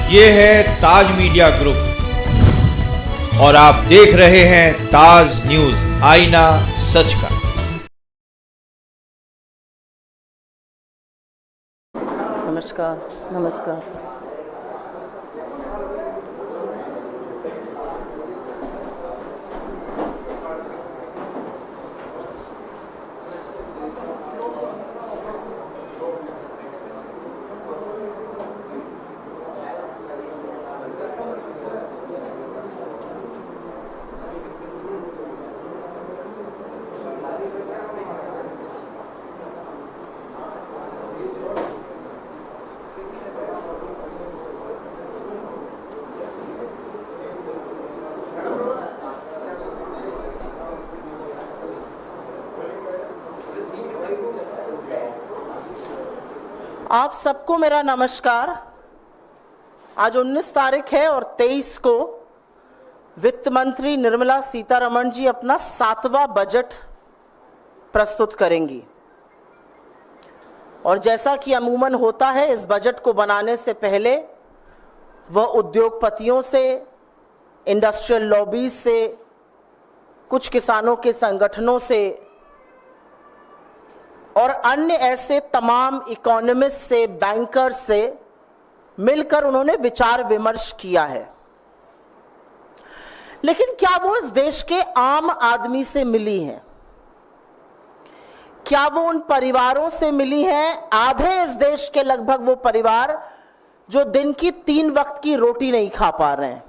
ये है ताज media group और आप देख रहे हैं ताज न्यूज, आईना सच का। नमस्कार। नमस्कार। आप सबको मेरा नमस्कार। आज 19 तारीख है और 23 को वित्त मंत्री निर्मला सीतारमण जी अपना 7वां बजट प्रस्तुत करेंगी। और जैसा कि अमूमन होता है, इस बजट को बनाने से पहले वह उद्योगपतियों से, इंडस्ट्रियल लॉबीज से, कुछ किसानों के संगठनों से और अन्य ऐसे तमाम इकोनॉमिस्ट से, बैंकर्स से मिलकर उन्होंने विचार विमर्श किया है। लेकिन क्या वो इस देश के आम आदमी से मिली हैं? क्या वो उन परिवारों से मिली हैं, आधे इस देश के लगभग वो परिवार जो दिन की 3 वक्त की रोटी नहीं खा पा रहे हैं?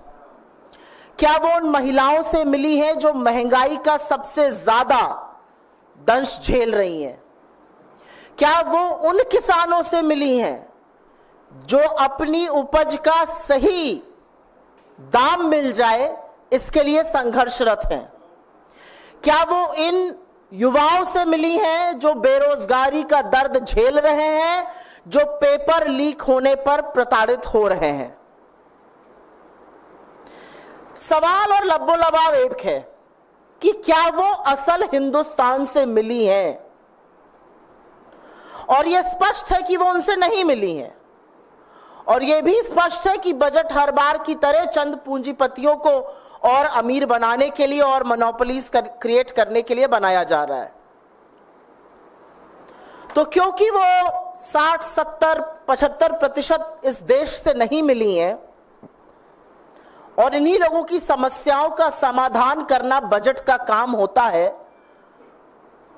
क्या वो उन महिलाओं से मिली है जो महंगाई का सबसे ज्यादा दंश झेल रही हैं? क्या वो उन किसानों से मिली हैं जो अपनी उपज का सही दाम मिल जाए इसके लिए संघर्षरत हैं? क्या वो इन युवाओं से मिली हैं जो बेरोजगारी का दर्द झेल रहे हैं, जो पेपर लीक होने पर प्रताड़ित हो रहे हैं? सवाल और लब्बो लबाब एक है कि क्या वो असल हिंदुस्तान से मिली हैं? और यह स्पष्ट है कि वो उनसे नहीं मिली हैं। और यह भी स्पष्ट है कि बजट हर बार की तरह चंद पूंजीपतियों को और अमीर बनाने के लिए और मोनोपोलीज क्रिएट करने के लिए बनाया जा रहा है। तो क्योंकि वो 60, 70, 75% इस देश से नहीं मिली हैं और इन्हीं लोगों की समस्याओं का समाधान करना बजट का काम होता है,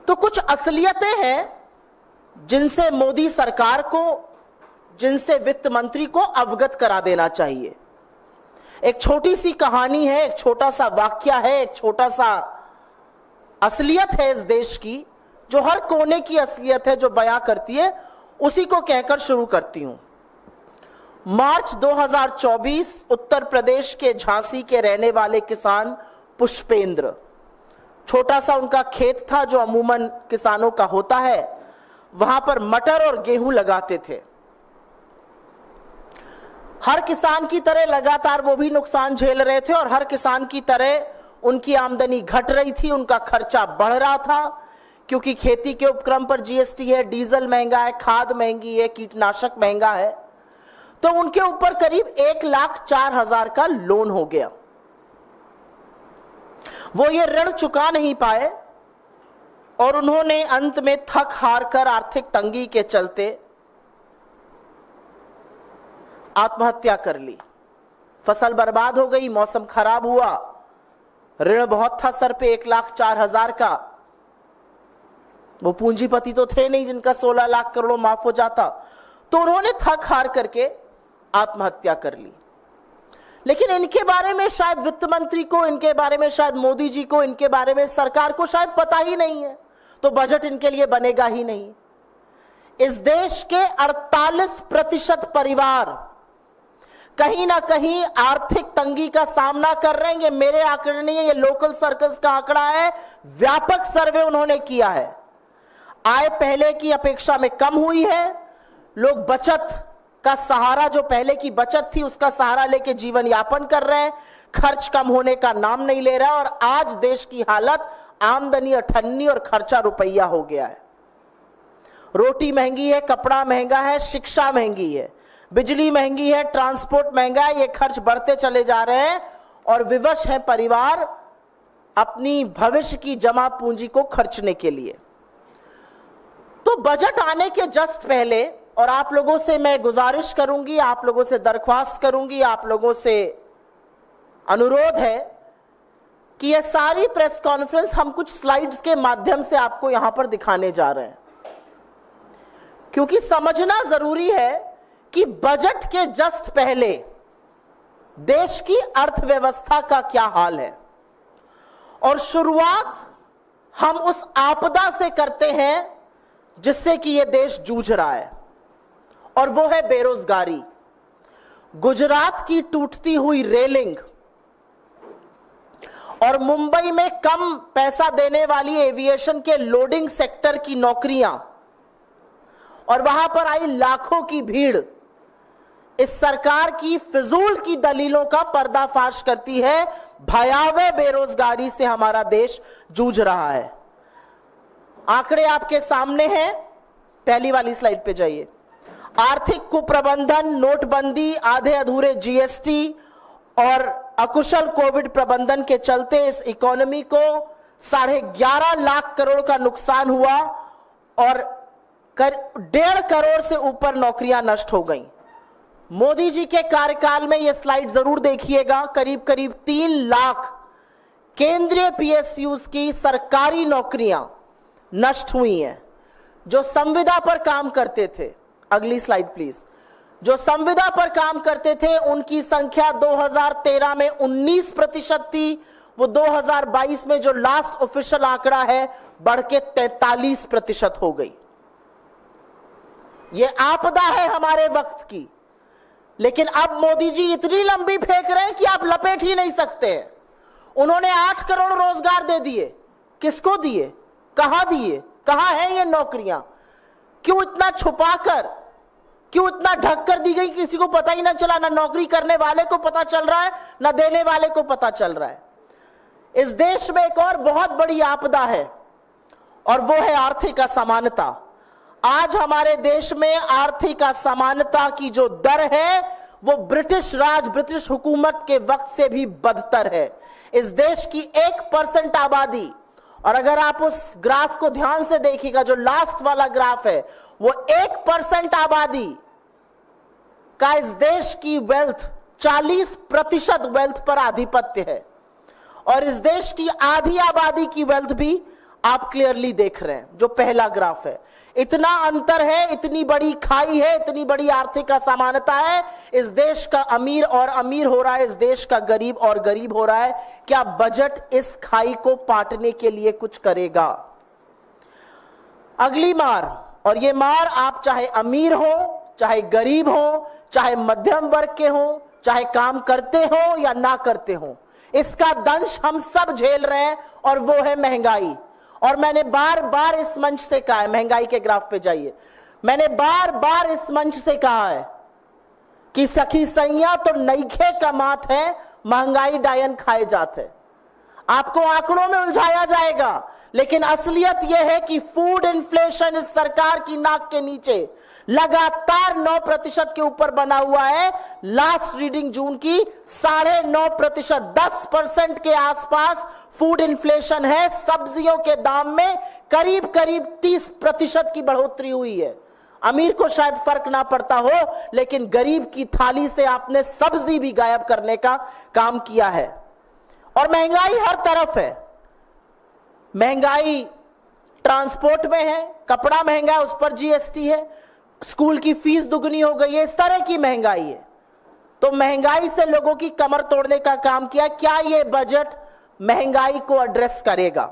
तो कुछ असलियतें हैं जिनसे मोदी सरकार को, जिनसे वित्त मंत्री को अवगत करा देना चाहिए। एक छोटी सी कहानी है, एक छोटा सा वाक्या है, एक छोटा सा असलियत है इस देश की, जो हर कोने की असलियत है, जो बयां करती है, उसी को कहकर शुरू करती हूं। मार्च 2024 उत्तर प्रदेश के झांसी के रहने वाले किसान पुष्पेंद्र, छोटा सा उनका खेत था जो अमूमन किसानों का होता है। वहां पर मटर और गेहूं लगाते थे। हर किसान की तरह लगातार वो भी नुकसान झेल रहे थे और हर किसान की तरह उनकी आमदनी घट रही थी, उनका खर्चा बढ़ रहा था, क्योंकि खेती के उपक्रम पर जीएसटी है, डीजल महंगा है, खाद महंगी है, कीटनाशक महंगा है। तो उनके ऊपर करीब 1,04,000 का लोन हो गया। वो ये ऋण चुका नहीं पाए और उन्होंने अंत में थक हार कर आर्थिक तंगी के चलते आत्महत्या कर ली। फसल बर्बाद हो गई, मौसम खराब हुआ, ऋण बहुत था सर पे 1,04,000 का। वो पूंजीपति तो थे नहीं जिनका 16 लाख करोड़ माफ हो जाता, तो उन्होंने थक हार करके आत्महत्या कर ली। लेकिन इनके बारे में शायद वित्त मंत्री को, इनके बारे में शायद मोदी जी को, इनके बारे में सरकार को शायद पता ही नहीं है, तो बजट इनके लिए बनेगा ही नहीं। इस देश के 48% परिवार कहीं ना कहीं आर्थिक तंगी का सामना कर रहे हैं। ये मेरे आंकड़े नहीं है, ये लोकल सर्कल्स का आंकड़ा है, व्यापक सर्वे उन्होंने किया है। आय पहले की अपेक्षा में कम हुई है, लोग बचत का सहारा, जो पहले की बचत थी उसका सहारा लेके जीवन यापन कर रहे हैं, खर्च कम होने का नाम नहीं ले रहा है। और आज देश की हालत आमदनी 98 और खर्चा रुपया हो गया है। रोटी महंगी है, कपड़ा महंगा है, शिक्षा महंगी है, बिजली महंगी है, ट्रांसपोर्ट महंगा है, ये खर्च बढ़ते चले जा रहे हैं और विवश है परिवार अपनी भविष्य की जमा पूंजी को खर्चने के लिए। तो बजट आने के जस्ट पहले, और आप लोगों से मैं गुजारिश करूंगी, आप लोगों से दरख्वास्त करूंगी, आप लोगों से अनुरोध है कि यह सारी प्रेस कॉन्फ्रेंस हम कुछ स्लाइड्स के माध्यम से आपको यहां पर दिखाने जा रहे हैं, क्योंकि समझना जरूरी है कि बजट के जस्ट पहले देश की अर्थव्यवस्था का क्या हाल है। और शुरुआत हम उस आपदा से करते हैं जिससे कि यह देश जूझ रहा है, और वो है बेरोजगारी। गुजरात की टूटती हुई रेलिंग और मुंबई में कम पैसा देने वाली एविएशन के लोडिंग सेक्टर की नौकरियां और वहां पर आई लाखों की भीड़ इस सरकार की फिजूल की दलीलों का पर्दाफाश करती है। भयावह बेरोजगारी से हमारा देश जूझ रहा है। आंकड़े आपके सामने हैं, पहली वाली स्लाइड पे जाइए। आर्थिक कुप्रबंधन, नोटबंदी, आधे अधूरे जीएसटी और अकुशल कोविड प्रबंधन के चलते इस इकोनॉमी को 11.5 लाख करोड़ का नुकसान हुआ और 1.5 करोड़ से ऊपर नौकरियां नष्ट हो गईं। मोदी जी के कार्यकाल में यह स्लाइड जरूर देखिएगा, करीब करीब 3 लाख केंद्रीय पीएसयूज की सरकारी नौकरियां नष्ट हुई हैं। जो संविदा पर काम करते थे, अगली स्लाइड प्लीज, जो संविदा पर काम करते थे उनकी संख्या 2013 में 19% थी, वो 2022 में जो लास्ट ऑफिशियल आंकड़ा है बढ़ के 43% हो गई। ये आपदा है हमारे वक्त की, लेकिन अब मोदी जी इतनी लंबी फेंक रहे हैं कि आप लपेट ही नहीं सकते हैं। उन्होंने 8 करोड़ रोजगार दे दिए। किसको दिए, कहां दिए, कहां है ये नौकरियां? क्यों इतना छुपाकर, क्यों इतना ढककर दी गई, किसी को पता ही ना चला? ना नौकरी करने वाले को पता चल रहा है, ना देने वाले को पता चल रहा है। इस देश में एक और बहुत बड़ी आपदा है और वो है आर्थिक असमानता। आज हमारे देश में आर्थिक असमानता की जो दर है वो ब्रिटिश राज, ब्रिटिश हुकूमत के वक्त से भी बदतर है। इस देश की 1% आबादी, और अगर आप उस ग्राफ को ध्यान से देखिएगा, जो लास्ट वाला ग्राफ है, वो 1% आबादी का इस देश की वेल्थ 40% वेल्थ पर आधिपत्य है, और इस देश की आधी आबादी की वेल्थ भी आप क्लियरली देख रहे हैं, जो पहला ग्राफ है। इतना अंतर है, इतनी बड़ी खाई है, इतनी बड़ी आर्थिक असमानता है। इस देश का अमीर और अमीर हो रहा है, इस देश का गरीब और गरीब हो रहा है। क्या बजट इस खाई को पाटने के लिए कुछ करेगा? अगली मार, और ये मार आप चाहे अमीर हो, चाहे गरीब हो, चाहे मध्यम वर्ग के हो, चाहे काम करते हो या ना करते हो, इसका दंश हम सब झेल रहे हैं, और वो है महंगाई। और मैंने बार बार इस मंच से कहा है, महंगाई के ग्राफ पे जाइए, मैंने बार बार इस मंच से कहा है कि सखी सैया तो नईखे कमात है, महंगाई डायन खाए जाते। आपको आंकड़ों में उलझाया जाएगा, लेकिन असलियत यह है कि फूड इन्फ्लेशन इस सरकार की नाक के नीचे लगातार 9% के ऊपर बना हुआ है। लास्ट रीडिंग जून की 9.5%, 10% के आसपास फूड इन्फ्लेशन है। सब्जियों के दाम में करीब करीब 30% की बढ़ोतरी हुई है। अमीर को शायद फर्क ना पड़ता हो, लेकिन गरीब की थाली से आपने सब्जी भी गायब करने का काम किया है। और महंगाई हर तरफ है। महंगाई ट्रांसपोर्ट में है, कपड़ा महंगा है, उस पर जीएसटी है, स्कूल की फीस दुगनी हो गई है, इस तरह की महंगाई है। तो महंगाई से लोगों की कमर तोड़ने का काम किया। क्या यह बजट महंगाई को एड्रेस करेगा?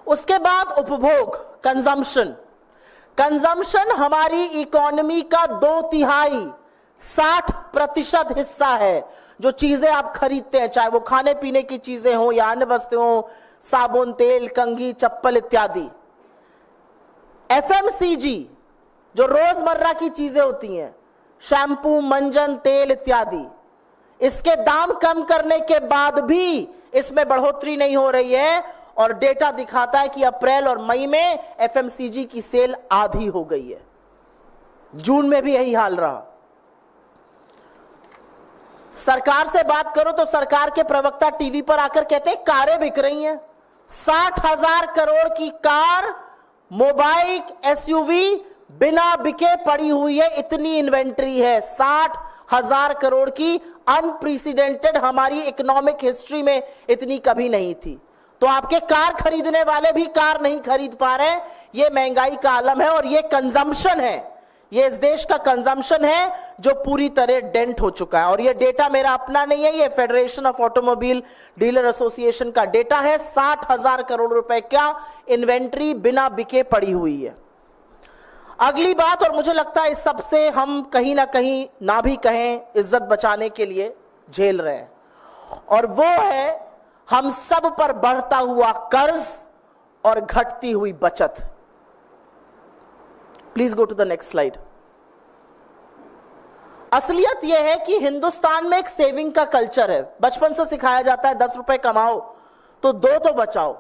उसके बाद उपभोग, कंजम्पशन। कंजम्पशन हमारी इकोनॉमी का 2/3 60% हिस्सा है। जो चीजें आप खरीदते हैं, चाहे वो खाने पीने की चीजें हो या अन्य वस्तुएं हो, साबुन, तेल, कंघी, चप्पल इत्यादि। एफएमसीजी जो रोजमर्रा की चीजें होती हैं, शैम्पू, मंजन, तेल इत्यादि, इसके दाम कम करने के बाद भी इसमें बढ़ोतरी नहीं हो रही है। और डेटा दिखाता है कि अप्रैल और मई में एफएमसीजी की सेल आधी हो गई है। जून में भी यही हाल रहा। सरकार से बात करो तो सरकार के प्रवक्ता टीवी पर आकर कहते हैं कारें बिक रही हैं। 60,000 करोड़ की कार, मोबाइल, एसयूवी बिना बिके पड़ी हुई है। इतनी इन्वेंट्री है, 60,000 करोड़ की, अनप्रेसिडेंटेड। हमारी इकोनॉमिक हिस्ट्री में इतनी कभी नहीं थी। तो आपके कार खरीदने वाले भी कार नहीं खरीद पा रहे हैं। यह महंगाई का आलम है और यह कंजम्पशन है, ये इस देश का कंजम्पशन है जो पूरी तरह डेंट हो चुका है। और ये डेटा मेरा अपना नहीं है, ये federation of automobile dealer association का डेटा है। 60,000 करोड़ रुपए का इन्वेंट्री बिना बिके पड़ी हुई है। अगली बात, और मुझे लगता है इस सब से हम कहीं ना कहीं, ना भी कहें, इज्जत बचाने के लिए झेल रहे हैं, और वो है हम सब पर बढ़ता हुआ कर्ज और घटती हुई बचत। Please go to the next slide. असलियत यह है कि हिंदुस्तान में एक सेविंग का कल्चर है। बचपन से सिखाया जाता है 10 रुपए कमाओ तो 2 तो बचाओ,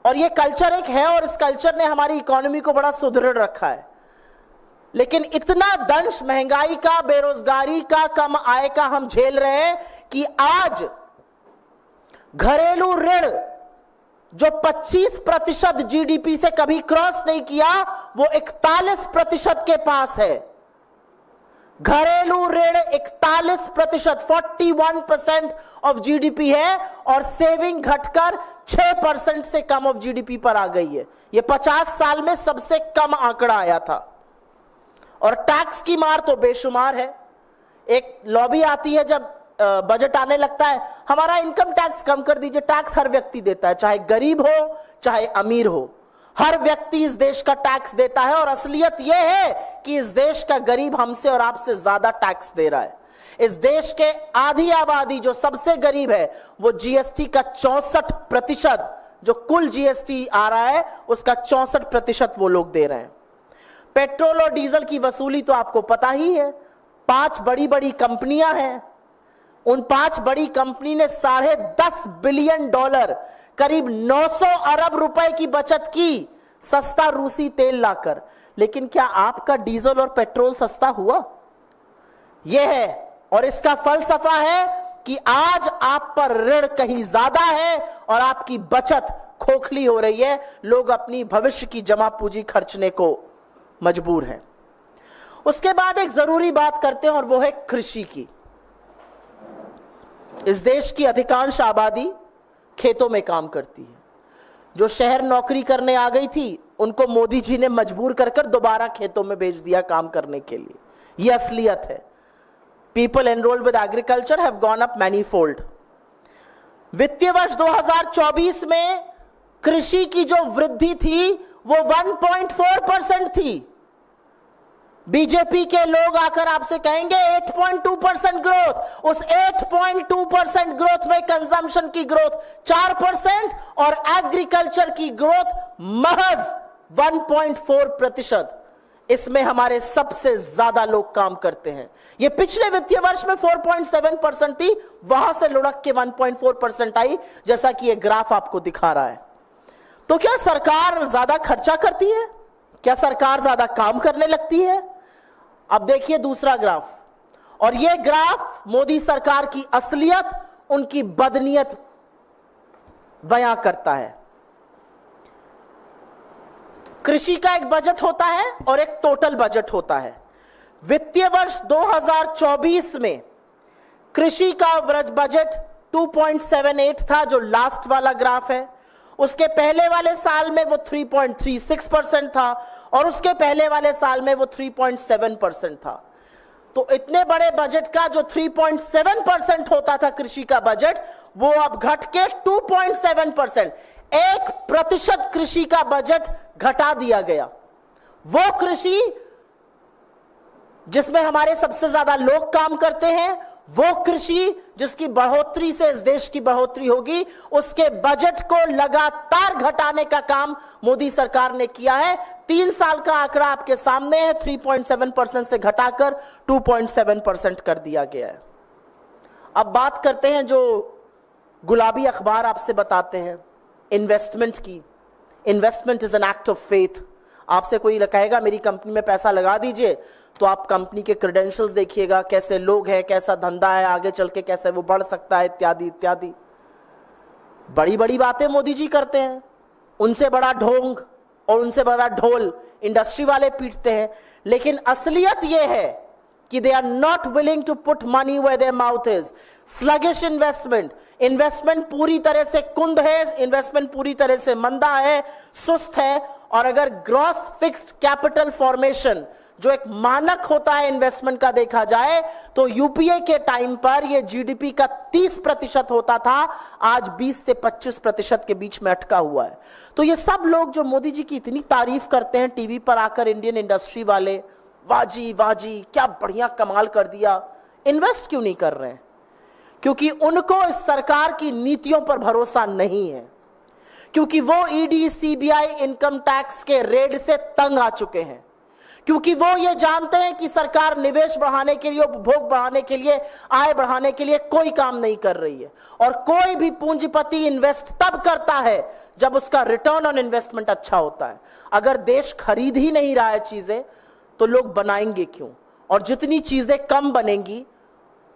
और यह कल्चर एक है, और इस कल्चर ने हमारी इकोनॉमी को बड़ा सुदृढ़ रखा है। लेकिन इतना दंश महंगाई का, बेरोजगारी का, कम आय का हम झेल रहे हैं कि आज घरेलू ऋण जो 25% जीडीपी से कभी क्रॉस नहीं किया, वो 41% के पास है। घरेलू ऋण 41%, 41% ऑफ जीडीपी है, और सेविंग घटकर 6% से कम ऑफ जीडीपी पर आ गई है। यह 50 साल में सबसे कम आंकड़ा आया था। और टैक्स की मार तो बेशुमार है। एक लॉबी आती है जब बजट आने लगता है, हमारा इनकम टैक्स कम कर दीजिए। टैक्स हर व्यक्ति देता है, चाहे गरीब हो चाहे अमीर हो, हर व्यक्ति इस देश का टैक्स देता है। और असलियत यह है कि इस देश का गरीब हमसे और आपसे ज्यादा टैक्स दे रहा है। इस देश के आधी आबादी जो सबसे गरीब है, वो जीएसटी का 64%, जो कुल जीएसटी आ रहा है उसका 64% वो लोग दे रहे हैं। पेट्रोल और डीजल की वसूली तो आपको पता ही है। 5 बड़ी बड़ी कंपनियां हैं, उन 5 बड़ी कंपनी ने $10.5 बिलियन, करीब 900 अरब रुपए की बचत की सस्ता रूसी तेल लाकर। लेकिन क्या आपका डीजल और पेट्रोल सस्ता हुआ? यह है, और इसका फलसफा है कि आज आप पर ऋण कहीं ज्यादा है और आपकी बचत खोखली हो रही है। लोग अपनी भविष्य की जमा पूंजी खर्चने को मजबूर हैं। उसके बाद एक जरूरी बात करते हैं, और वो है कृषि की। इस देश की अधिकांश आबादी खेतों में काम करती है। जो शहर नौकरी करने आ गई थी, उनको मोदी जी ने मजबूर कर दोबारा खेतों में भेज दिया काम करने के लिए। यह असलियत है। People enrolled with agriculture have gone up manifold. वित्तीय वर्ष 2024 में कृषि की जो वृद्धि थी वो 1.4% थी। बीजेपी के लोग आकर आपसे कहेंगे 8.2% ग्रोथ। उस 8.2% ग्रोथ में कंजम्पशन की ग्रोथ 4% और एग्रीकल्चर की ग्रोथ महज 1.4%। इसमें हमारे सबसे ज्यादा लोग काम करते हैं। यह पिछले वित्तीय वर्ष में 4.7% थी, वहां से लुढ़क के 1.4% आई, जैसा कि यह ग्राफ आपको दिखा रहा है। तो क्या सरकार ज्यादा खर्चा करती है? क्या सरकार ज्यादा काम करने लगती है? अब देखिए दूसरा ग्राफ, और यह ग्राफ मोदी सरकार की असलियत, उनकी बदनीयत बयां करता है। कृषि का एक बजट होता है और एक टोटल बजट होता है। वित्तीय वर्ष 2024 में कृषि का बजट 2.78 था, जो लास्ट वाला ग्राफ है। उसके पहले वाले साल में वो 3.36% था, और उसके पहले वाले साल में वो 3.7% था। तो इतने बड़े बजट का जो 3.7% होता था कृषि का बजट, वो अब घट के 2.7%, 1% कृषि का बजट घटा दिया गया। वो कृषि जिसमें हमारे सबसे ज्यादा लोग काम करते हैं, वो कृषि जिसकी बढ़ोतरी से इस देश की बढ़ोतरी होगी, उसके बजट को लगातार घटाने का काम मोदी सरकार ने किया है। 3 साल का आंकड़ा आपके सामने है। 3.7% से घटाकर 2.7% कर दिया गया है। अब बात करते हैं जो गुलाबी अखबार आपसे बताते हैं इन्वेस्टमेंट की। Investment is an act of faith. आपसे कोई कहेगा मेरी कंपनी में पैसा लगा दीजिए, तो आप कंपनी के क्रेडेंशियल्स देखिएगा, कैसे लोग हैं, कैसा धंधा है, आगे चल के कैसे वो बढ़ सकता है, इत्यादि इत्यादि। बड़ी बड़ी बातें मोदी जी करते हैं, उनसे बड़ा ढोंग और उनसे बड़ा ढोल इंडस्ट्री वाले पीटते हैं। लेकिन असलियत यह है कि they are not willing to put money where their mouth is. Sluggish investment पूरी तरह से कुंद है, इन्वेस्टमेंट पूरी तरह से मंदा है, सुस्त है। और अगर ग्रॉस फिक्स्ड कैपिटल फॉर्मेशन जो एक मानक होता है इन्वेस्टमेंट का देखा जाए, तो यूपीए के टाइम पर यह जीडीपी का 30% होता था, आज 20 से 25% के बीच में अटका हुआ है। तो ये सब लोग जो मोदी जी की इतनी तारीफ करते हैं टीवी पर आकर, इंडियन इंडस्ट्री वाले, वाजी वाजी क्या बढ़िया कमाल कर दिया, इन्वेस्ट क्यों नहीं कर रहे हैं? क्योंकि उनको इस सरकार की नीतियों पर भरोसा नहीं है, क्योंकि वो ईडी, सीबीआई, इनकम टैक्स के रेड से तंग आ चुके हैं, क्योंकि वो ये जानते हैं कि सरकार निवेश बढ़ाने के लिए, उपभोग बढ़ाने के लिए, आय बढ़ाने के लिए कोई काम नहीं कर रही है। और कोई भी पूंजीपति इन्वेस्ट तब करता है जब उसका रिटर्न ऑन इन्वेस्टमेंट अच्छा होता है। अगर देश खरीद ही नहीं रहा है चीजें, तो लोग बनाएंगे क्यों? और जितनी चीजें कम बनेंगी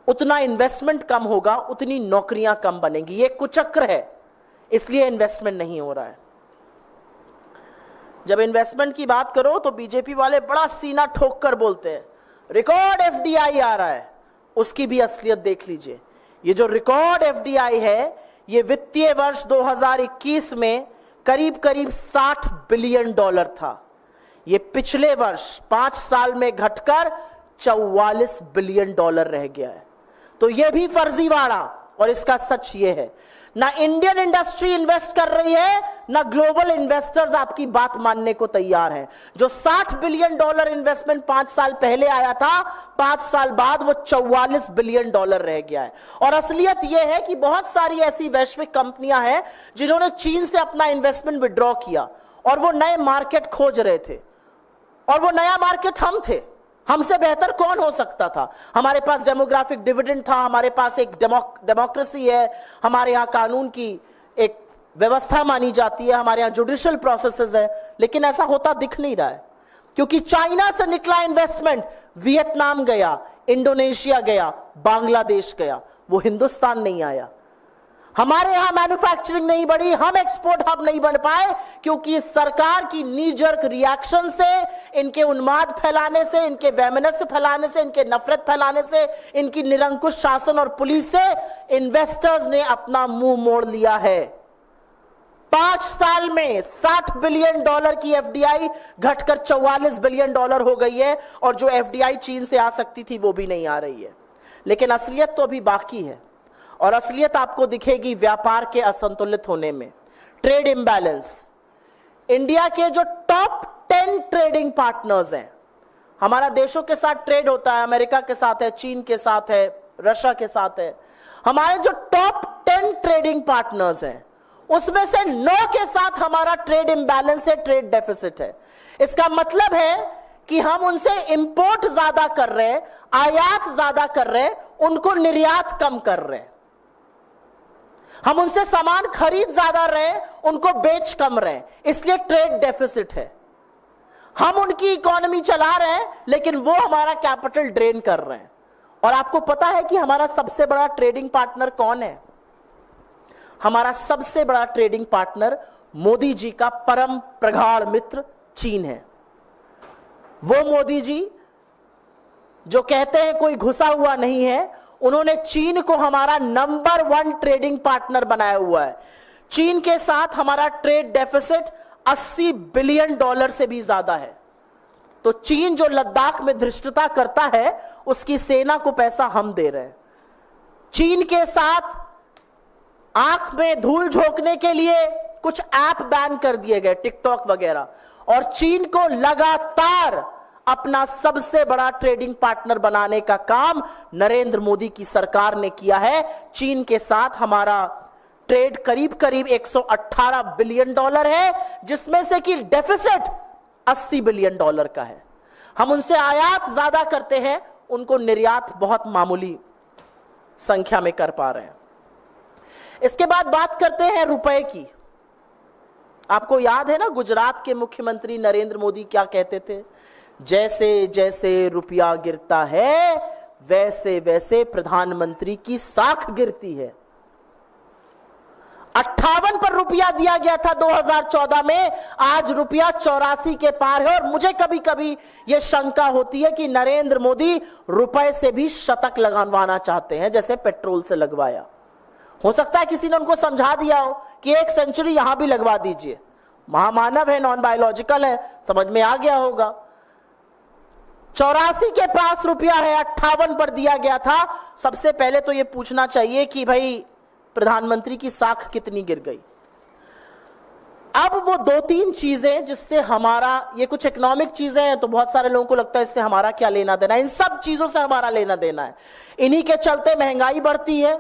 उतना इन्वेस्टमेंट कम होगा, उतनी नौकरियां कम बनेंगी। ये कुचक्र है, इसलिए इन्वेस्टमेंट नहीं हो रहा है। जब इन्वेस्टमेंट की बात करो तो बीजेपी वाले बड़ा सीना ठोक कर बोलते हैं रिकॉर्ड एफडीआई आ रहा है। उसकी भी असलियत देख लीजिए। ये जो रिकॉर्ड एफडीआई है, ये वित्तीय वर्ष 2021 में करीब करीब $60 बिलियन था। ये पिछले वर्ष 5 साल में घटकर $44 बिलियन रह गया है। तो ये भी फर्जीवाड़ा। और इसका सच ये है, ना इंडियन इंडस्ट्री इन्वेस्ट कर रही है, ना ग्लोबल इन्वेस्टर्स आपकी बात मानने को तैयार हैं। जो $60 बिलियन इन्वेस्टमेंट 5 साल पहले आया था, 5 साल बाद वो $44 बिलियन रह गया है। और असलियत यह है कि बहुत सारी ऐसी वैश्विक कंपनियां हैं जिन्होंने चीन से अपना इन्वेस्टमेंट विड्रॉ किया और वो नए मार्केट खोज रहे थे, और वो नया मार्केट हम थे। हमसे बेहतर कौन हो सकता था? हमारे पास डेमोग्राफिक डिविडेंड था, हमारे पास एक डेमोक्रेसी है, हमारे यहाँ कानून की एक व्यवस्था मानी जाती है, हमारे यहाँ जुडिशियल प्रोसेसेस है। लेकिन ऐसा होता दिख नहीं रहा है, क्योंकि चाइना से निकला इन्वेस्टमेंट वियतनाम गया, इंडोनेशिया गया, बांग्लादेश गया, वो हिंदुस्तान नहीं आया। हमारे यहां मैन्युफैक्चरिंग नहीं बढ़ी, हम एक्सपोर्ट हब नहीं बन पाए, क्योंकि इस सरकार की नी जर्क रिएक्शन से, इनके उन्माद फैलाने से, इनके वैमनस्य फैलाने से, इनके नफरत फैलाने से, इनकी निरंकुश शासन और पुलिस से इन्वेस्टर्स ने अपना मुंह मोड़ लिया है। 5 साल में $60 बिलियन की एफडीआई घटकर $44 बिलियन हो गई है, और जो एफडीआई चीन से आ सकती थी वो भी नहीं आ रही है। लेकिन असलियत तो अभी बाकी है, और असलियत आपको दिखेगी व्यापार के असंतुलित होने में। Trade imbalance. इंडिया के जो टॉप 10 ट्रेडिंग पार्टनर्स हैं, हमारा देशों के साथ ट्रेड होता है, अमेरिका के साथ है, चीन के साथ है, रशिया के साथ है। हमारे जो टॉप 10 ट्रेडिंग पार्टनर्स हैं, उसमें से 9 के साथ हमारा ट्रेड इंबैलेंस है, ट्रेड डेफिसिट है। इसका मतलब है कि हम उनसे इंपोर्ट ज्यादा कर रहे हैं, आयात ज्यादा कर रहे हैं, उनको निर्यात कम कर रहे हैं। हम उनसे सामान खरीद ज्यादा रहे, उनको बेच कम रहे, इसलिए ट्रेड डेफिसिट है। हम उनकी इकोनॉमी चला रहे हैं, लेकिन वो हमारा कैपिटल ड्रेन कर रहे हैं। और आपको पता है कि हमारा सबसे बड़ा ट्रेडिंग पार्टनर कौन है? हमारा सबसे बड़ा ट्रेडिंग पार्टनर मोदी जी का परम प्रगाढ़ मित्र चीन है। वो मोदी जी जो कहते हैं कोई घुसा हुआ नहीं है, उन्होंने चीन को हमारा नंबर 1 ट्रेडिंग पार्टनर बनाया हुआ है। चीन के साथ हमारा ट्रेड डेफिसिट $80 बिलियन से भी ज्यादा है। तो चीन जो लद्दाख में धृष्टता करता है, उसकी सेना को पैसा हम दे रहे हैं। चीन के साथ आंख में धूल झोंकने के लिए कुछ ऐप बैन कर दिए गए, टिकटॉक वगैरह, और चीन को लगातार अपना सबसे बड़ा ट्रेडिंग पार्टनर बनाने का काम नरेंद्र मोदी की सरकार ने किया है। चीन के साथ हमारा ट्रेड करीब करीब $118 बिलियन है, जिसमें से कि डेफिसिट $80 बिलियन का है। हम उनसे आयात ज्यादा करते हैं, उनको निर्यात बहुत मामूली संख्या में कर पा रहे हैं। इसके बाद बात करते हैं रुपए की। आपको याद है ना, गुजरात के मुख्यमंत्री नरेंद्र मोदी क्या कहते थे? जैसे जैसे रुपया गिरता है वैसे वैसे प्रधानमंत्री की साख गिरती है। 58 पर रुपया दिया गया था 2014 में, आज रुपया 84 के पार है। और मुझे कभी कभी यह शंका होती है कि नरेंद्र मोदी रुपए से भी शतक लगवाना चाहते हैं, जैसे पेट्रोल से लगवाया। हो सकता है किसी ने उनको समझा दिया हो कि 1 सेंचुरी यहां भी लगवा दीजिए। महामानव है, नॉन बायोलॉजिकल है, समझ में आ गया होगा। 84 के पास रुपया है, 58 पर दिया गया था। सबसे पहले तो यह पूछना चाहिए कि भाई प्रधानमंत्री की साख कितनी गिर गई। अब वो 2-3 चीजें जिससे हमारा, ये कुछ इकोनॉमिक चीजें हैं तो बहुत सारे लोगों को लगता है इससे हमारा क्या लेना देना। इन सब चीजों से हमारा लेना देना है। इन्हीं के चलते महंगाई बढ़ती है,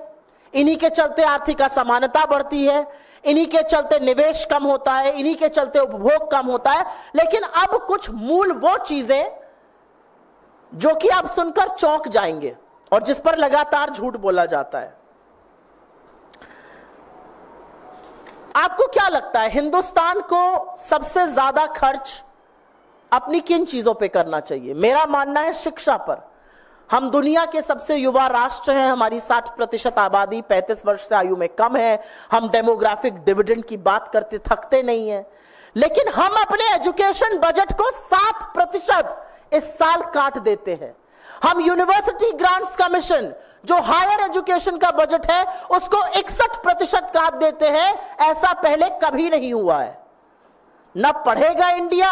इन्हीं के चलते आर्थिक असमानता बढ़ती है, इन्हीं के चलते निवेश कम होता है, इन्हीं के चलते उपभोग कम होता है। लेकिन अब कुछ मूल वो चीजें जो कि आप सुनकर चौंक जाएंगे और जिस पर लगातार झूठ बोला जाता है। आपको क्या लगता है हिंदुस्तान को सबसे ज्यादा खर्च अपनी किन चीजों पे करना चाहिए? मेरा मानना है शिक्षा पर। हम दुनिया के सबसे युवा राष्ट्र हैं, हमारी 60% आबादी 35 वर्ष से आयु में कम है, हम डेमोग्राफिक डिविडेंड की बात करते थकते नहीं है, लेकिन हम अपने एजुकेशन बजट को 7% इस साल काट देते हैं। हम यूनिवर्सिटी ग्रांट्स कमीशन जो हायर एजुकेशन का बजट है उसको 61% काट देते हैं। ऐसा पहले कभी नहीं हुआ है। न पढ़ेगा इंडिया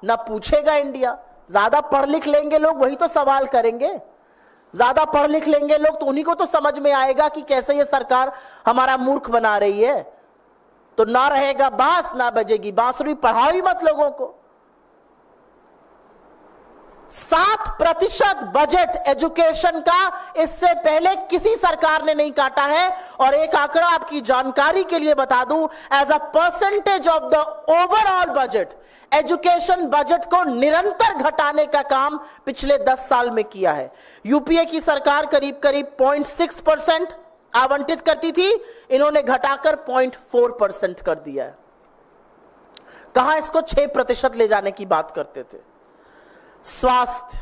न पूछेगा इंडिया। ज्यादा पढ़ लिख लेंगे लोग, वही तो सवाल करेंगे। ज्यादा पढ़ लिख लेंगे लोग तो उन्हीं को तो समझ में आएगा कि कैसे ये सरकार हमारा मूर्ख बना रही है। तो ना रहेगा बांस ना बजेगी बांसुरी, पढ़ाओ ही मत लोगों को। 7% बजट एजुकेशन का इससे पहले किसी सरकार ने नहीं काटा है। और एक आंकड़ा आपकी जानकारी के लिए बता दूं, as a percentage of the overall budget, education budget को निरंतर घटाने का काम पिछले 10 साल में किया है। यूपीए की सरकार करीब करीब 0.6% आवंटित करती थी, इन्होंने घटाकर 0.4% कर दिया है। कहां इसको 6% ले जाने की बात करते थे। स्वास्थ्य,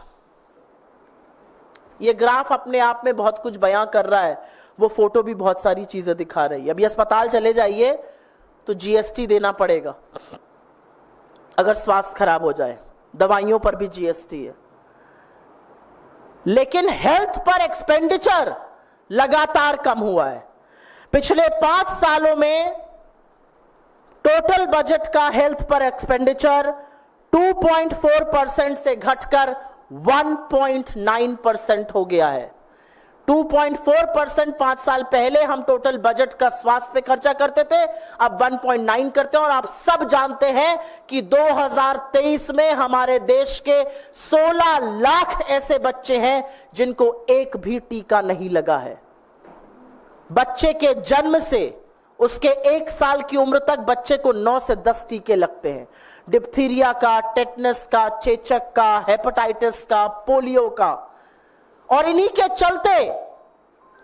ये ग्राफ अपने आप में बहुत कुछ बयां कर रहा है, वो फोटो भी बहुत सारी चीजें दिखा रही है। अभी अस्पताल चले जाइए तो जीएसटी देना पड़ेगा अगर स्वास्थ्य खराब हो जाए, दवाइयों पर भी जीएसटी है। लेकिन हेल्थ पर एक्सपेंडिचर लगातार कम हुआ है। पिछले 5 सालों में टोटल बजट का हेल्थ पर एक्सपेंडिचर 2.4% से घटकर 1.9% हो गया है। 2.4% 5 साल पहले हम टोटल बजट का स्वास्थ्य पे खर्चा करते थे, अब 1.9 करते हैं। और आप सब जानते हैं कि 2023 में हमारे देश के 16 लाख ऐसे बच्चे हैं जिनको एक भी टीका नहीं लगा है। बच्चे के जन्म से उसके 1 साल की उम्र तक बच्चे को 9 से 10 टीके लगते हैं। डिप्थीरिया का, टेटनस का, चेचक का, हेपेटाइटिस का, पोलियो का। और इन्हीं के चलते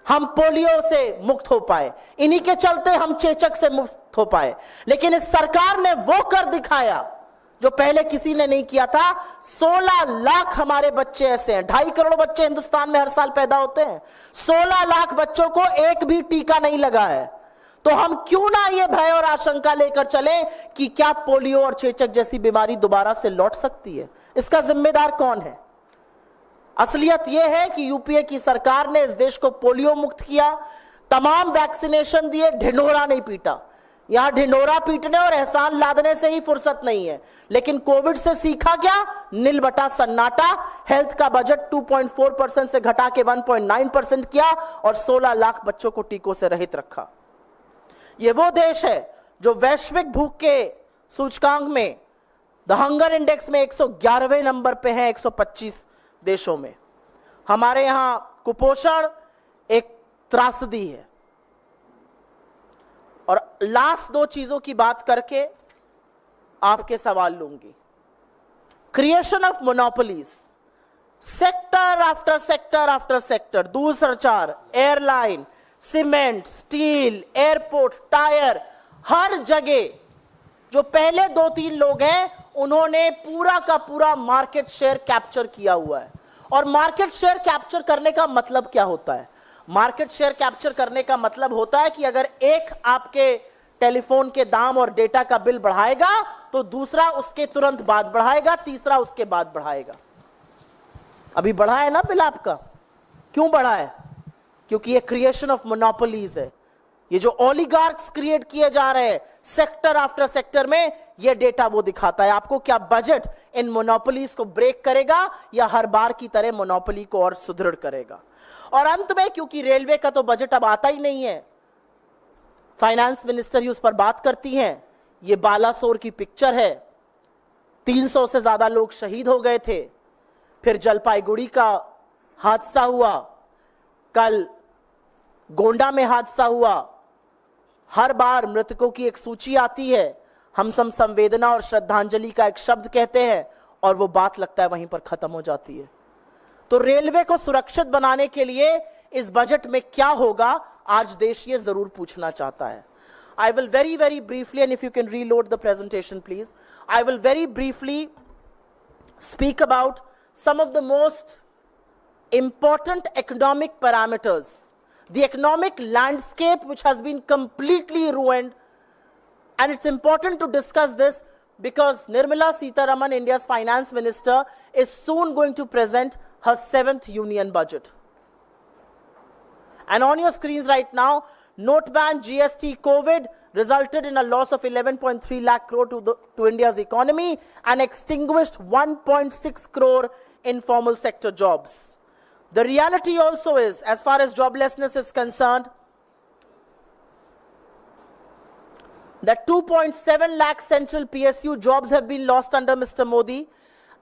हम पोलियो से मुक्त हो पाए, इन्हीं के चलते हम चेचक से मुक्त हो पाए। लेकिन इस सरकार ने वो कर दिखाया जो पहले किसी ने नहीं किया था। 16 लाख हमारे बच्चे ऐसे हैं, 2.5 करोड़ बच्चे हिंदुस्तान में हर साल पैदा होते हैं, 16 लाख बच्चों को एक भी टीका नहीं लगा है। तो हम क्यों ना ये भय और आशंका लेकर चले कि क्या पोलियो और चेचक जैसी बीमारी दोबारा से लौट सकती है? इसका जिम्मेदार कौन है? असलियत यह है कि यूपीए की सरकार ने इस देश को पोलियो मुक्त किया, तमाम वैक्सीनेशन दिए, ढिंढोरा नहीं पीटा। यहां ढिंढोरा पीटने और एहसान लादने से ही फुर्सत नहीं है। लेकिन कोविड से सीखा क्या? नील बटा सन्नाटा। हेल्थ का बजट 2.4% से घटा के 1.9% किया और 16 लाख बच्चों को टीकों से रहित रखा। यह वो देश है जो वैश्विक भूख के सूचकांक में, द हंगर इंडेक्स में 111वें नंबर पे है 125 देशों में। हमारे यहां कुपोषण एक त्रासदी है। और लास्ट 2 चीजों की बात करके आपके सवाल लूंगी। Creation of monopolies, sector after sector after sector, दूरसंचार, airline, cement, steel, airport, tyre, हर जगह जो पहले 2-3 लोग हैं उन्होंने पूरा का पूरा मार्केट शेयर कैप्चर किया हुआ है। और मार्केट शेयर कैप्चर करने का मतलब क्या होता है? मार्केट शेयर कैप्चर करने का मतलब होता है कि अगर एक आपके टेलीफोन के दाम और डेटा का बिल बढ़ाएगा तो दूसरा उसके तुरंत बाद बढ़ाएगा, तीसरा उसके बाद बढ़ाएगा। अभी बढ़ा है ना बिल आपका? क्यों बढ़ा है? क्योंकि ये क्रिएशन ऑफ मोनोपोलीज है। ये जो ओलिगार्क्स क्रिएट किए जा रहे हैं सेक्टर आफ्टर सेक्टर में, ये डेटा वो दिखाता है आपको क्या बजट इन मोनोपोलीज को ब्रेक करेगा या हर बार की तरह मोनोपोली को और सुदृढ़ करेगा। और अंत में, क्योंकि रेलवे का तो बजट अब आता ही नहीं है, फाइनेंस मिनिस्टर ही उस पर बात करती हैं। ये बालासोर की पिक्चर है, 300 से ज्यादा लोग शहीद हो गए थे। फिर जलपाईगुड़ी का हादसा हुआ, कल गोंडा में हादसा हुआ। हर बार मृतकों की एक सूची आती है, हम सब संवेदना और श्रद्धांजलि का एक शब्द कहते हैं और वो बात लगता है वहीं पर खत्म हो जाती है। तो रेलवे को सुरक्षित बनाने के लिए इस बजट में क्या होगा, आज देश ये जरूर पूछना चाहता है। I will very briefly, and if you can reload the presentation please, I will very briefly speak about some of the most important economic parameters, the economic landscape which has been completely ruined. And it's important to discuss this because Nirmala Sitharaman, India's finance minister, is soon going to present her 7th union budget. And on your screens right now, note ban, GST, COVID resulted in a loss of 11.3 lakh crore to India's economy and extinguished 1.6 crore informal sector jobs. The reality also is, as far as joblessness is concerned, that 2.7 lakh central PSU jobs have been lost under Mr. Modi,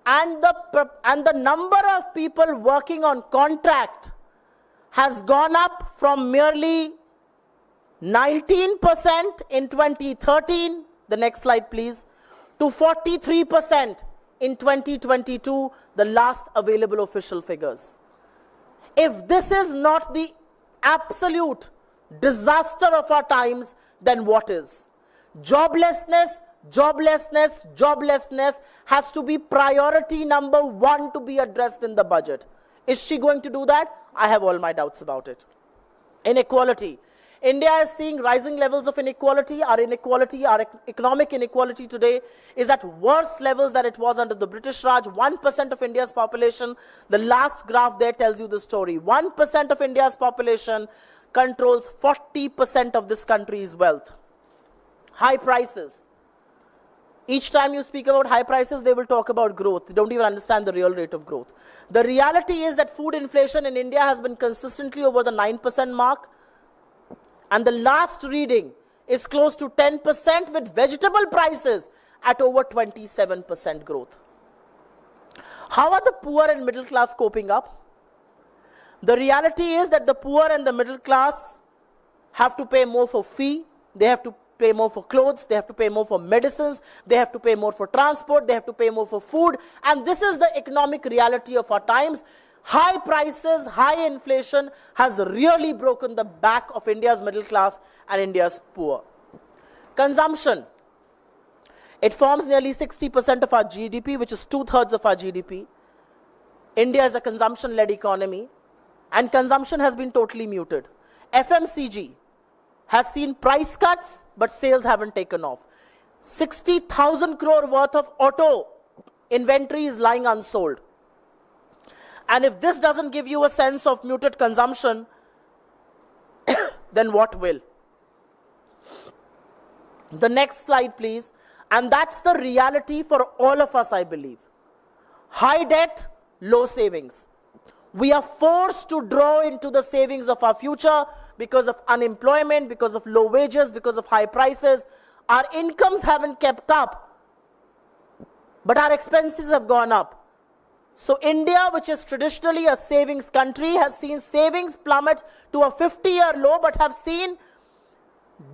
and the number of people working on contract has gone up from merely 19% in 2013, the next slide please, to 43% in 2022, the last available official figures. If this is not the absolute disaster of our times, then what is? Joblessness has to be priority number 1 to be addressed in the budget. Is she going to do that? I have all my doubts about it. Inequality. India is seeing rising levels of inequality. Our economic inequality today is at worse levels than it was under the British Raj. 1% of India's population, the last graph there tells you the story. 1% of India's population controls 40% of this country's wealth. High prices. Each time you speak about high prices, they will talk about growth. They don't even understand the real rate of growth. The reality is that food inflation in India has been consistently over the 9% mark. And the last reading is close to 10% with vegetable prices at over 27% growth. How are the poor and middle class coping up? The reality is that the poor and the middle class have to pay more for fee. They have to pay more for clothes, they have to pay more for medicines, they have to pay more for transport, they have to pay more for food. And this is the economic reality of our times. High prices, high inflation has really broken the back of India's middle class and India's poor. Consumption. It forms nearly 60% of our GDP, which is 2/3 of our GDP. India is a consumption-led economy, and consumption has been totally muted. FMCG has seen price cuts, but sales haven't taken off. 60,000 crore worth of auto inventory is lying unsold. And if this doesn't give you a sense of muted consumption, then what will? The next slide, please. And that's the reality for all of us, I believe. High debt, low savings. We are forced to draw into the savings of our future because of unemployment, because of low wages, because of high prices. Our incomes haven't kept up, but our expenses have gone up. So India, which is traditionally a savings country, has seen savings plummet to a 50-year low, but have seen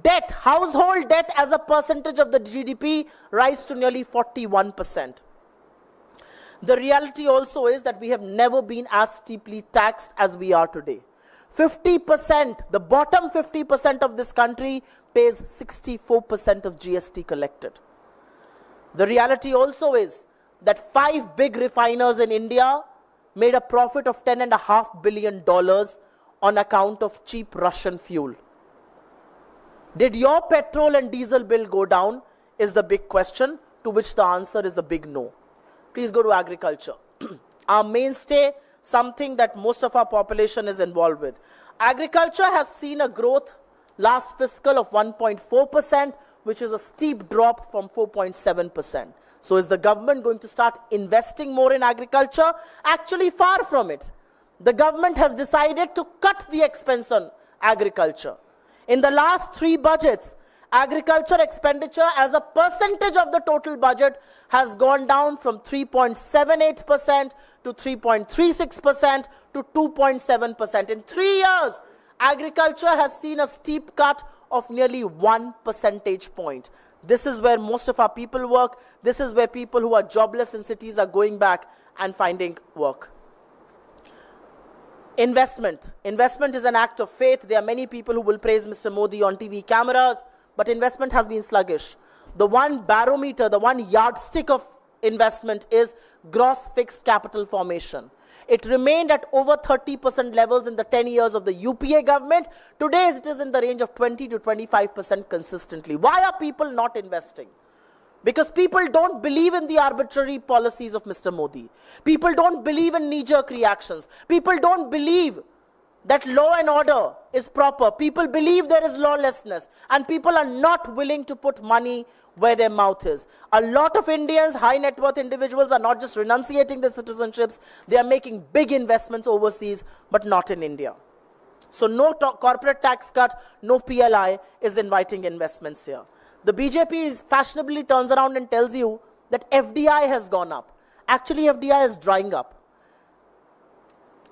debt, household debt as a percentage of the GDP rise to nearly 41%. The reality also is that we have never been as steeply taxed as we are today. 50%, the bottom 50% of this country pays 64% of GST collected. The reality also is that 5 big refiners in India made a profit of $10.5 billion on account of cheap Russian fuel. Did your petrol and diesel bill go down is the big question, to which the answer is a big no. Please go to agriculture. Our mainstay, something that most of our population is involved with. Agriculture has seen a growth last fiscal of 1.4%, which is a steep drop from 4.7%. So is the government going to start investing more in agriculture? Actually, far from it. The government has decided to cut the expense on agriculture. In the last 3 budgets, agriculture expenditure as a percentage of the total budget has gone down from 3.78% to 3.36% to 2.7%. In 3 years, agriculture has seen a steep cut of nearly 1 percentage point. This is where most of our people work. This is where people who are jobless in cities are going back and finding work. Investment. Investment is an act of faith. There are many people who will praise Mr. Modi on TV cameras, but investment has been sluggish. The one barometer, the one yardstick of investment is gross fixed capital formation. It remained at over 30% levels in the 10 years of the UPA government. Today it is in the range of 20 to 25% consistently. Why are people not investing? Because people don't believe in the arbitrary policies of Mr. Modi. People don't believe in knee-jerk reactions. People don't believe that law and order is proper. People believe there is lawlessness, and people are not willing to put money where their mouth is. A lot of Indians, high net worth individuals, are not just renunciating their citizenships, they are making big investments overseas, but not in India. So no corporate tax cut, no PLI is inviting investments here. The BJP fashionably turns around and tells you that FDI has gone up. Actually, FDI is drying up.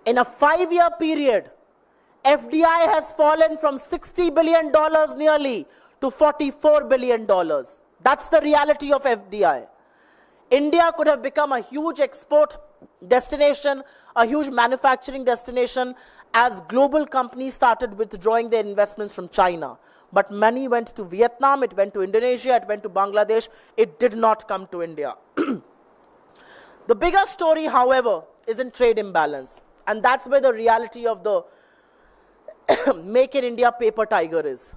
In a 5-year period, FDI has fallen from $60 billion nearly to $44 billion. That's the reality of FDI. India could have become a huge export destination, a huge manufacturing destination, as global companies started withdrawing their investments from China. But money went to Vietnam, it went to Indonesia, it went to Bangladesh. It did not come to India. The bigger story, however, is in trade imbalance. And that's where the reality of the Make in India paper tiger is.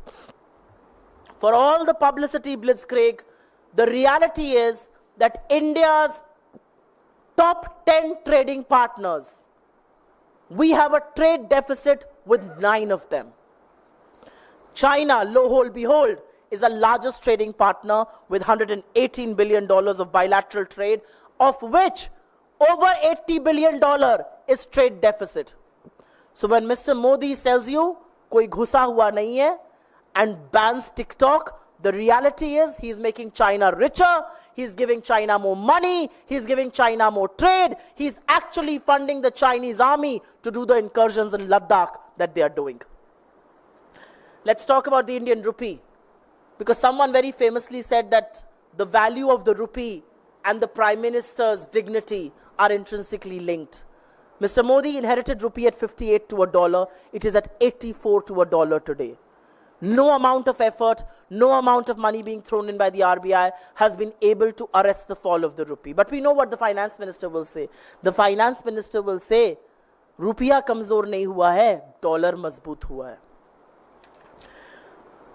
For all the publicity blitzkrieg, the reality is that India's top 10 trading partners, we have a trade deficit with 9 of them. China, lo hold behold, is the largest trading partner with $118 billion of bilateral trade, of which over $80 billion is trade deficit. So when Mr. Modi tells you, koi ghusa hua nahi hai, and bans TikTok, the reality is he's making China richer, he's giving China more money, he's giving China more trade, he's actually funding the Chinese army to do the incursions in Ladakh that they are doing. Let's talk about the Indian rupee, because someone very famously said that the value of the rupee and the Prime Minister's dignity are intrinsically linked. Mr. Modi inherited rupee at 58 to $1. It is at 84 to $1 today. No amount of effort, no amount of money being thrown in by the RBI has been able to arrest the fall of the rupee. But we know what the finance minister will say. The finance minister will say, rupiya kamzor nahi hua hai, dollar mazboot hua hai.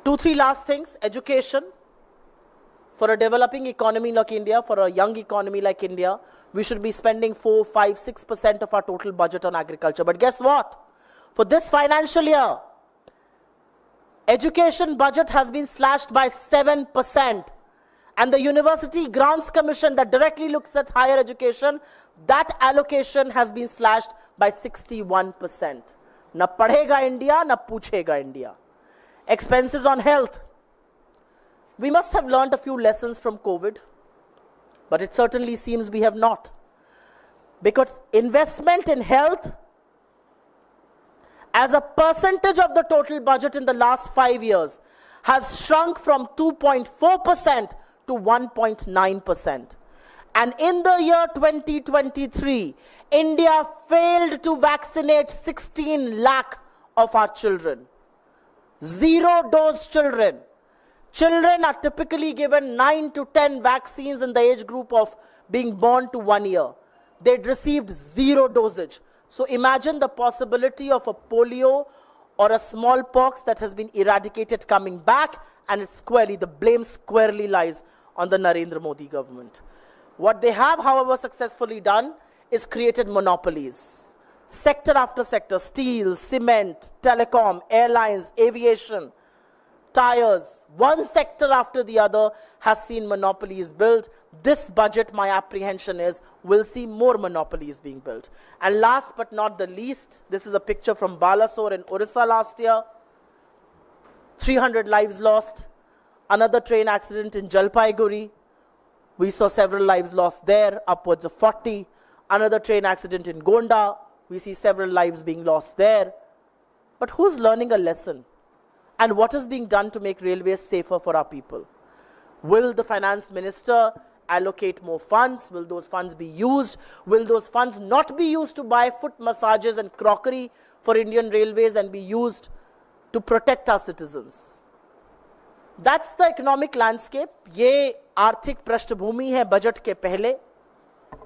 2-3 last things. Education. For a developing economy like India, for a young economy like India, we should be spending 4, 5, 6% of our total budget on agriculture. But guess what? For this financial year, education budget has been slashed by 7%. And the University Grants Commission that directly looks at higher education, that allocation has been slashed by 61%. Na padhega India, na puchega India. Expenses on health. We must have learned a few lessons from COVID, but it certainly seems we have not. Because investment in health as a percentage of the total budget in the last 5 years has shrunk from 2.4% to 1.9%. And in the year 2023, India failed to vaccinate 16 lakh of our children. 0 dose children. Children are typically given 9 to 10 vaccines in the age group of being born to 1 year. They'd received 0 dosage. So imagine the possibility of a polio or a smallpox that has been eradicated coming back, and it's squarely, the blame squarely lies on the Narendra Modi government. What they have, however, successfully done is created monopolies. Sector after sector, steel, cement, telecom, airlines, aviation, tires, one sector after the other has seen monopolies built. This budget, my apprehension is, will see more monopolies being built. And last but not the least, this is a picture from Balasore in Orissa last year. 300 lives lost. Another train accident in Jalpaiguri. We saw several lives lost there, upwards of 40. Another train accident in Gonda. We see several lives being lost there. But who's learning a lesson? And what is being done to make railways safer for our people? Will the finance minister allocate more funds? Will those funds be used? Will those funds not be used to buy foot massages and crockery for Indian Railways and be used to protect our citizens? That's the economic landscape. ये आर्थिक पृष्ठभूमि है budget के पहले.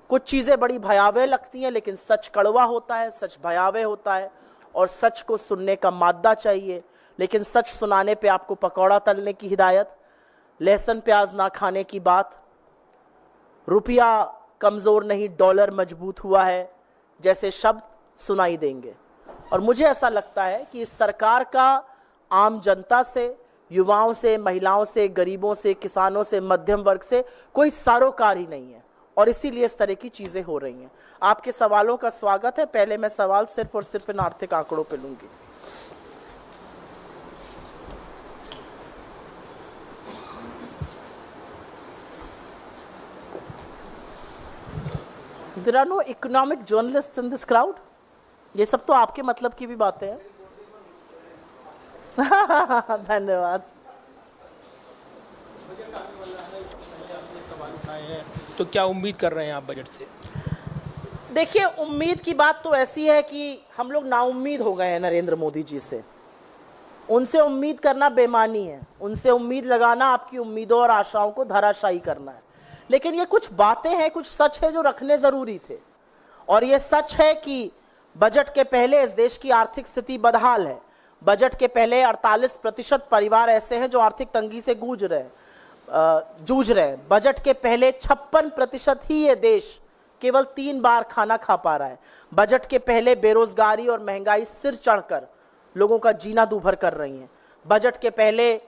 कुछ चीजें बड़ी भयावह लगती हैं, लेकिन सच कड़वा होता है, सच भयावह होता है, और सच को सुनने का मादा चाहिए. लेकिन सच सुनाने पे आपको पकौड़ा तलने की हिदायत, लहसुन प्याज ना खाने की बात, रुपया कमजोर नहीं डॉलर मजबूत हुआ है जैसे शब्द सुनाई देंगे. और मुझे ऐसा लगता है कि इस सरकार का आम जनता से, युवाओं से, महिलाओं से, गरीबों से, किसानों से, मध्यम वर्ग से कोई सरोकार ही नहीं है, और इसीलिए इस तरह की चीजें हो रही हैं. आपके सवालों का स्वागत है. पहले मैं सवाल सिर्फ और सिर्फ इन आर्थिक आंकड़ों पे लूंगी. There are no economic journalists in this crowd. ये सब तो आपके मतलब की भी बातें हैं. धन्यवाद. तो क्या उम्मीद कर रहे हैं आप बजट से? देखिए, उम्मीद की बात तो ऐसी है कि हम लोग नाउम्मीद हो गए हैं नरेंद्र मोदी जी से. उनसे उम्मीद करना बेमानी है. उनसे उम्मीद लगाना आपकी उम्मीदों और आशाओं को धराशायी करना है. लेकिन ये कुछ बातें हैं, कुछ सच है जो रखने जरूरी थे. और ये सच है कि बजट के पहले इस देश की आर्थिक स्थिति बदहाल है. बजट के पहले 48% परिवार ऐसे हैं जो आर्थिक तंगी से जूझ रहे हैं. बजट के पहले 56% ही ये देश केवल 3 बार खाना खा पा रहा है. बजट के पहले बेरोजगारी और महंगाई सिर चढ़कर लोगों का जीना दूभर कर रही है. बजट के पहले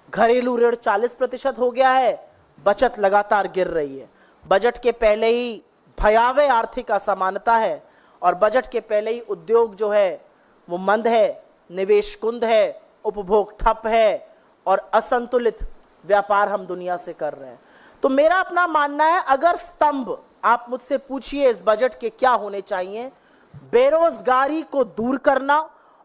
घरेलू ऋण 40% हो गया है, बचत लगातार गिर रही है. बजट के पहले ही भयावह आर्थिक असमानता है, और बजट के पहले ही उद्योग जो है वो मंद है, निवेश कुंद है, उपभोग ठप है, और असंतुलित व्यापार हम दुनिया से कर रहे हैं. तो मेरा अपना मानना है, अगर स्तंभ आप मुझसे पूछिए इस बजट के क्या होने चाहिए, बेरोजगारी को दूर करना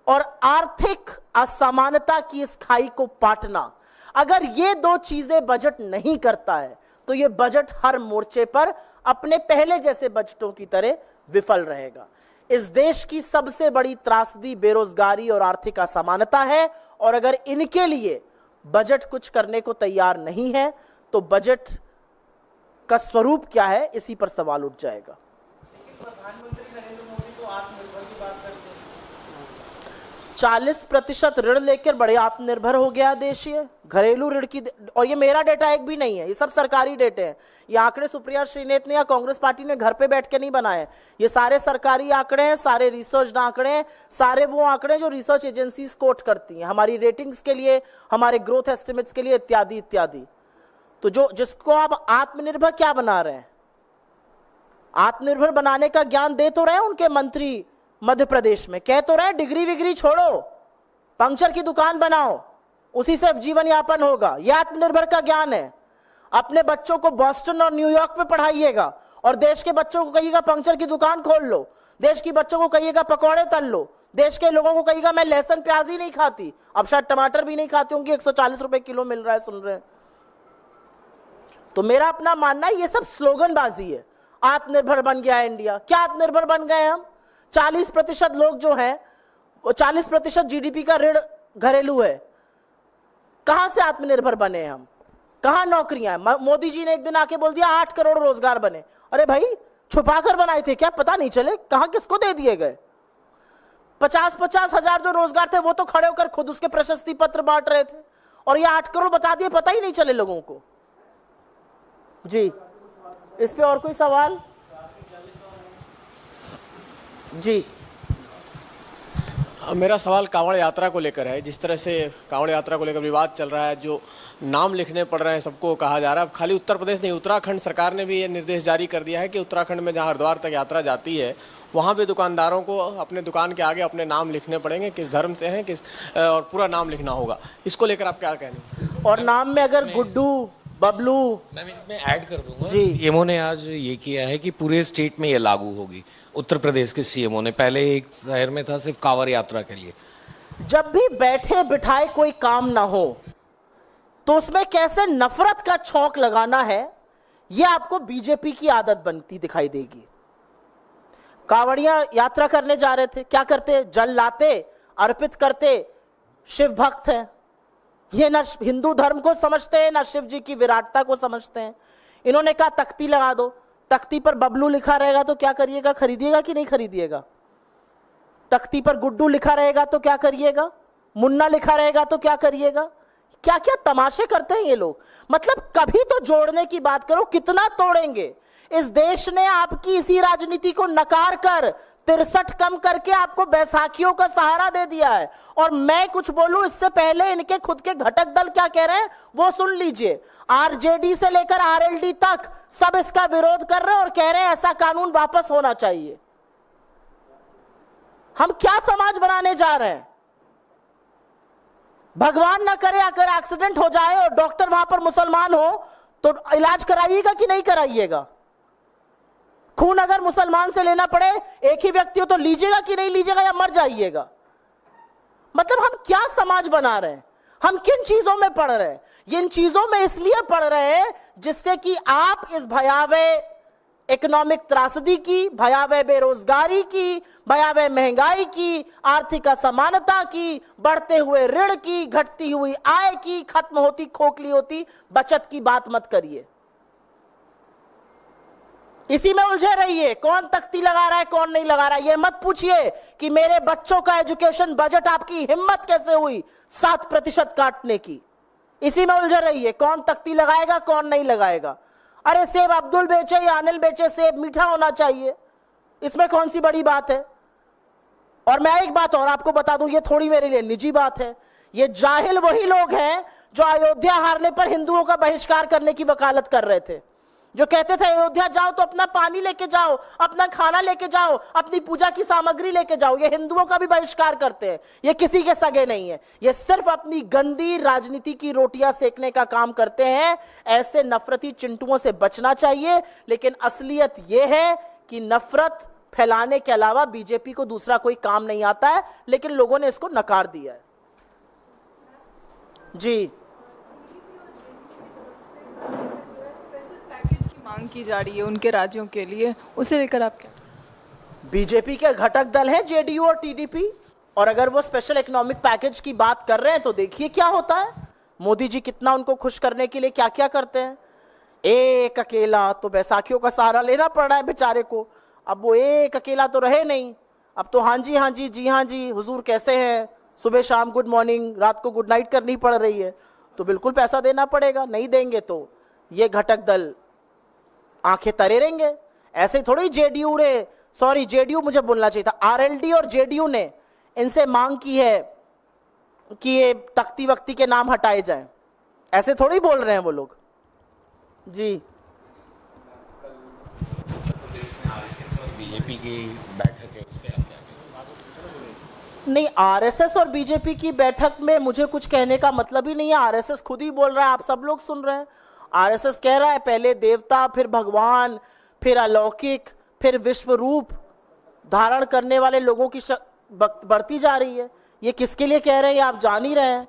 और आर्थिक असमानता की इस खाई को पाटना, अगर ये 2 चीजें बजट नहीं करता है तो ये बजट हर मोर्चे पर अपने पहले जैसे बजटों की तरह विफल रहेगा. इस देश की सबसे बड़ी त्रासदी बेरोजगारी और आर्थिक असमानता है, और अगर इनके लिए बजट कुछ करने को तैयार नहीं है तो बजट का स्वरूप क्या है, इसी पर सवाल उठ जाएगा. प्रधानमंत्री नरेंद्र मोदी तो आत्मनिर्भर की बात करते हैं. 40% ऋण लेकर बड़े आत्मनिर्भर हो गया देश. ये घरेलू ऋण की, और ये मेरा डेटा एक भी नहीं है, ये सब सरकारी डेटे हैं. ये आंकड़े सुप्रिया श्रीनेत ने या कांग्रेस पार्टी ने घर पे बैठ के नहीं बनाए. ये सारे सरकारी आंकड़े हैं, सारे रिसर्च आंकड़े हैं, सारे वो आंकड़े जो रिसर्च एजेंसीज कोट करती हैं हमारी रेटिंग्स के लिए, हमारे ग्रोथ एस्टिमेट्स के लिए, इत्यादि इत्यादि. तो जिसको आप आत्मनिर्भर क्या बना रहे हैं, आत्मनिर्भर बनाने का ज्ञान दे तो रहे उनके मंत्री मध्य प्रदेश में, कह तो रहे डिग्री विग्री छोड़ो, पंक्चर की दुकान बनाओ, उसी से जीवन यापन होगा. यह आत्मनिर्भर का ज्ञान है. अपने बच्चों को बॉस्टन और न्यूयॉर्क में पढ़ाइएगा, और देश के बच्चों को कहिएगा पंक्चर की दुकान खोल लो, देश की बच्चों को कहिएगा पकौड़े तल लो, देश के लोगों को कहिएगा मैं लहसुन प्याज ही नहीं खाती, अब शायद टमाटर भी नहीं खाती होंगी, 140 रुपए किलो मिल रहा है, सुन रहे हैं. तो मेरा अपना मानना है ये सब स्लोगनबाजी है. आत्मनिर्भर बन गया है इंडिया. क्या आत्मनिर्भर बन गए हम? 40% लोग जो हैं वो 40% जीडीपी का ऋण घरेलू है. कहां से आत्मनिर्भर बने हम? कहां नौकरियां हैं? मोदी जी ने एक दिन आके बोल दिया 8 करोड़ रोजगार बने। अरे भाई, छुपा कर बनाए थे क्या? पता नहीं चले कहां किसको दे दिए गए? 50-50 हजार जो रोजगार थे वो तो खड़े होकर खुद उसके प्रशस्ति पत्र बांट रहे थे, और ये 8 करोड़ बता दिए, पता ही नहीं चले लोगों को। जी, इस पे और कोई सवाल? जी, मेरा सवाल कांवड़ यात्रा को लेकर है। जिस तरह से कांवड़ यात्रा को लेकर विवाद चल रहा है, जो नाम लिखने पड़ रहे हैं, सबको कहा जा रहा है, अब खाली उत्तर प्रदेश नहीं, उत्तराखंड सरकार ने भी ये निर्देश जारी कर दिया है कि उत्तराखंड में जहां हरिद्वार तक यात्रा जाती है वहां भी दुकानदारों को अपने दुकान के आगे अपने नाम लिखने पड़ेंगे, किस धर्म से हैं, किस और पूरा नाम लिखना होगा। इसको लेकर आप क्या कहने? और नाम में अगर गुड्डू, बबलू, मैं इसमें ऐड कर दूंगा। जी। सीएमओ ने आज ये किया है कि पूरे स्टेट में ये लागू होगी। उत्तर प्रदेश के सीएमओ ने, पहले एक शहर में था सिर्फ कांवड़ यात्रा के लिए। जब भी बैठे बिठाए कोई काम ना हो तो उसमें कैसे नफरत का छौंक लगाना है, यह आपको बीजेपी की आदत बनती दिखाई देगी। कांवड़िया यात्रा करने जा रहे थे, क्या करते? जल लाते, अर्पित करते, शिव भक्त हैं। ये ना हिंदू धर्म को समझते हैं, ना शिव जी की विराटता को समझते हैं। इन्होंने कहा तख्ती लगा दो, तख्ती पर बबलू लिखा रहेगा तो क्या करिएगा? खरीदिएगा कि नहीं खरीदिएगा? तख्ती पर गुड्डू लिखा रहेगा तो क्या करिएगा? मुन्ना लिखा रहेगा तो क्या करिएगा? क्या क्या तमाशे करते हैं ये लोग। मतलब कभी तो जोड़ने की बात करो, कितना तोड़ेंगे? इस देश ने आपकी इसी राजनीति को नकार कर 63 कम करके आपको बैसाखियों का सहारा दे दिया है। और मैं कुछ बोलूं इससे पहले इनके खुद के घटक दल क्या कह रहे हैं वो सुन लीजिए। आरजेडी से लेकर आरएलडी तक सब इसका विरोध कर रहे हैं और कह रहे हैं ऐसा कानून वापस होना चाहिए। हम क्या समाज बनाने जा रहे हैं? भगवान ना करे अगर एक्सीडेंट हो जाए और डॉक्टर वहां पर मुसलमान हो तो इलाज कराइएगा कि नहीं कराइएगा? खून अगर मुसलमान से लेना पड़े, एक ही व्यक्ति हो, तो लीजिएगा कि नहीं लीजिएगा, या मर जाइएगा? मतलब हम क्या समाज बना रहे हैं? हम किन चीजों में पढ़ रहे हैं? इन चीजों में इसलिए पढ़ रहे हैं जिससे कि आप इस भयावह इकोनॉमिक त्रासदी की, भयावह बेरोजगारी की, भयावह महंगाई की, आर्थिक असमानता की, बढ़ते हुए ऋण की, घटती हुई आय की, खत्म होती खोखली होती बचत की बात मत करिए। इसी में उलझे रहिए। कौन तख्ती लगा रहा है, कौन नहीं लगा रहा है, ये मत पूछिए कि मेरे बच्चों का एजुकेशन बजट आपकी हिम्मत कैसे हुई 7% काटने की। इसी में उलझे रहिए, कौन तख्ती लगाएगा, कौन नहीं लगाएगा। अरे सेब अब्दुल बेचे या अनिल बेचे, सेब मीठा होना चाहिए, इसमें कौन सी बड़ी बात है। और मैं एक बात और आपको बता दूं, ये थोड़ी मेरे लिए निजी बात है। ये जाहिल वही लोग हैं जो अयोध्या हारने पर हिंदुओं का बहिष्कार करने की वकालत कर रहे थे, जो कहते थे अयोध्या जाओ तो अपना पानी लेके जाओ, अपना खाना लेके जाओ, अपनी पूजा की सामग्री लेके जाओ। ये हिंदुओं का भी बहिष्कार करते हैं। ये किसी के सगे नहीं है, ये सिर्फ अपनी गंदी राजनीति की रोटियां सेकने का काम करते हैं। ऐसे नफरती चिंटुओं से बचना चाहिए। लेकिन असलियत यह है कि नफरत फैलाने के अलावा बीजेपी को दूसरा कोई काम नहीं आता है, लेकिन लोगों ने इसको नकार दिया है। जी, मांग की जा रही है उनके राज्यों के लिए, उसे लेकर आप क्या? बीजेपी के घटक दल हैं जेडीयू और टीडीपी, और अगर वो स्पेशल इकोनॉमिक पैकेज की बात कर रहे हैं तो देखिए क्या होता है। मोदी जी कितना उनको खुश करने के लिए क्या क्या करते हैं। एक अकेला तो बैसाखियों का सहारा लेना पड़ रहा है बेचारे को। अब वो एक अकेला तो रहे नहीं, अब तो हाँ जी हाँ जी, जी हाँ जी, हुजूर कैसे हैं, सुबह शाम गुड मॉर्निंग, रात को गुड नाइट करनी पड़ रही है, तो बिल्कुल पैसा देना पड़ेगा। नहीं देंगे तो ये घटक दल आंखें तरे रहेंगे। ऐसे थोड़ी जेडीयू ने, सॉरी जेडीयू मुझे बोलना चाहिए था, आरएलडी और जेडीयू ने इनसे मांग की है कि ये तख्ती वक्ती के नाम हटाए जाएं। ऐसे थोड़ी बोल रहे हैं वो लोग। जी, बीजेपी की बैठक है, उस पर आप क्या कहेंगे? नहीं, आरएसएस और बीजेपी की बैठक में मुझे कुछ कहने का मतलब ही नहीं है। आरएसएस खुद ही बोल रहा है, आप सब लोग सुन रहे हैं। आरएसएस कह रहा है पहले देवता, फिर भगवान, फिर अलौकिक, फिर विश्व रूप धारण करने वाले लोगों की बढ़ती जा रही है। ये किसके लिए कह रहे हैं आप जान ही रहे हैं।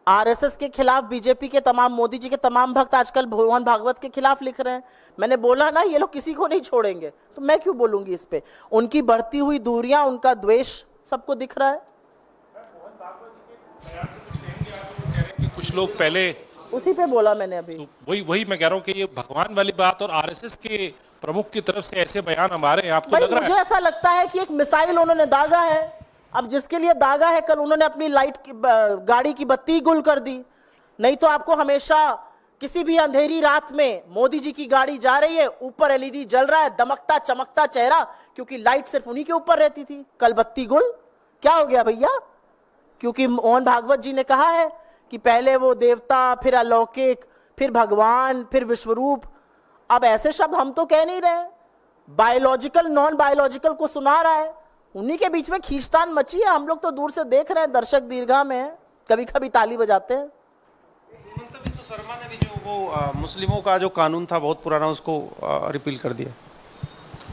आरएसएस के खिलाफ बीजेपी के तमाम, मोदी जी के तमाम भक्त आजकल मोहन भागवत के खिलाफ लिख रहे हैं। मैंने बोला ना, ये लोग किसी को नहीं छोड़ेंगे, तो मैं क्यों बोलूंगी इस पे। उनकी बढ़ती हुई दूरियां, उनका द्वेष सबको दिख रहा है। कि कुछ लोग पहले उसी पे बोला मैंने अभी। तो वही मैं कह रहा हूँ कि ये भगवान वाली बात और आरएसएस के प्रमुख की तरफ से ऐसे बयान हमारे हैं, आपको भाई लग रहा मुझे है? ऐसा लगता है कि एक मिसाइल उन्होंने दागा है। अब जिसके लिए दागा है, कल उन्होंने अपनी लाइट की गाड़ी की बत्ती गुल कर दी। नहीं तो आपको हमेशा किसी भी अंधेरी रात में मोदी जी की गाड़ी जा रही है, ऊपर एलईडी जल रहा है, दमकता चमकता चेहरा, क्योंकि लाइट सिर्फ उन्हीं के ऊपर रहती थी। कल बत्ती गुल क्या हो गया भैया? क्योंकि मोहन भागवत जी ने कहा है कि पहले वो देवता, फिर अलौकिक, फिर भगवान, फिर विश्वरूप। अब ऐसे शब्द हम तो कह नहीं रहे, बायोलॉजिकल नॉन बायोलॉजिकल को सुना रहा है। उन्हीं के बीच में खींचतान मची है। हम लोग तो दूर से देख रहे हैं, दर्शक दीर्घा में हैं, कभी कभी ताली बजाते हैं। हेमंत बिस्व शर्मा ने भी जो वो मुस्लिमों का जो कानून था बहुत पुराना, उसको रिपील कर दिया।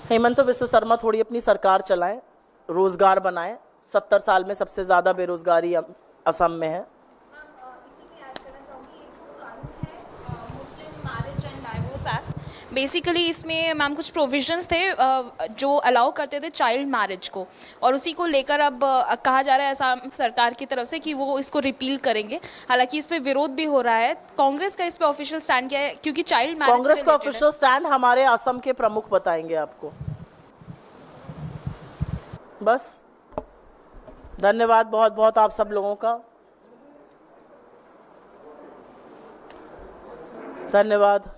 हेमंत बिस्व शर्मा थोड़ी अपनी सरकार चलाएं, रोजगार बनाएं। 70 साल में सबसे ज्यादा बेरोजगारी असम में है। बेसिकली इसमें मैम कुछ प्रोविजंस थे जो अलाउ करते थे चाइल्ड मैरिज को, और उसी को लेकर अब कहा जा रहा है असम सरकार की तरफ से कि वो इसको रिपील करेंगे। हालांकि इस पे विरोध भी हो रहा है। कांग्रेस का इस पे ऑफिशियल स्टैंड क्या है? क्योंकि चाइल्ड मैरिज कांग्रेस का ऑफिशियल स्टैंड हमारे असम के प्रमुख बताएंगे आपको। बस धन्यवाद बहुत बहुत आप सब लोगों का, धन्यवाद।